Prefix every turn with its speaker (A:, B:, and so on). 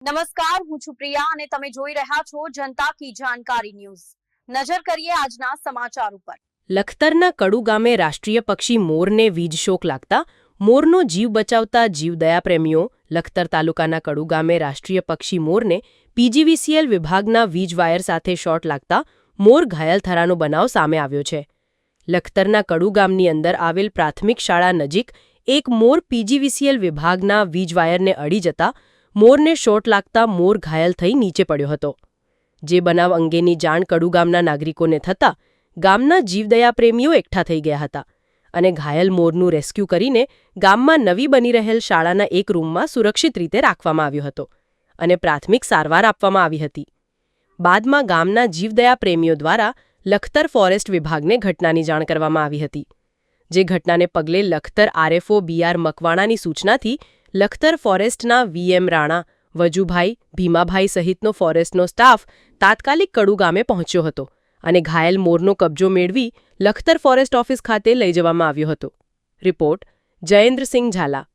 A: નમસ્કાર, હું છું પ્રિયા અને તમે જોઈ રહ્યા છો જનતા કી જાણકારી ન્યૂઝ। નજર કરીએ આજના સમાચાર ઉપર।
B: લખતરના કડુ ગામે રાષ્ટ્રીય પક્ષી મોરને વીજ શોક લાગતા મોરનો જીવ બચાવતા જીવદયા પ્રેમીઓ લખતર તાલુકાના કડુ ગામે રાષ્ટ્રીય પક્ષી મોરને પીજીવીસીએલ વિભાગના વીજ વાયર સાથે શોર્ટ લાગતા મોર ઘાયલ થવાનો બનાવ સામે આવ્યો છે। લખતરના કડુ ગામની અંદર આવેલ પ્રાથમિક શાળા નજીક એક મોર પીજીવીસીએલ વિભાગના વીજ વાયરને અડી જતા મોરને શોર્ટ લાગતા મોર ઘાયલ થઈ નીચે પડ્યો હતો। જે બનાવ અંગેની જાણ કડુ ગામના નાગરિકોને થતા ગામના જીવદયા પ્રેમીઓ એકઠા થઈ ગયા હતા અને ઘાયલ મોરનું રેસ્ક્યુ કરીને ગામમાં નવી બની રહેલ શાળાના એક રૂમમાં સુરક્ષિત રીતે રાખવામાં આવ્યો હતો અને પ્રાથમિક સારવાર આપવામાં આવી હતી। બાદમાં ગામના જીવદયા પ્રેમીઓ દ્વારા લખતર ફોરેસ્ટ વિભાગને ઘટનાની જાણ કરવામાં આવી હતી। જે ઘટનાને પગલે લખતર આરએફઓ બીઆર મકવાણાની સૂચનાથી લખતર ફોરેસ્ટના વીએમ રાણા, વજુભાઈ, ભીમાભાઈ સહિતનો ફોરેસ્ટનો સ્ટાફ તાત્કાલિક કડુ ગામે પહોંચ્યો હતો અને ઘાયલ મોરનો કબજો મેળવી લખતર ફોરેસ્ટ ઓફિસ ખાતે લઈ જવામાં આવ્યો હતો। રિપોર્ટ જયેન્દ્રસિંહ ઝાલા।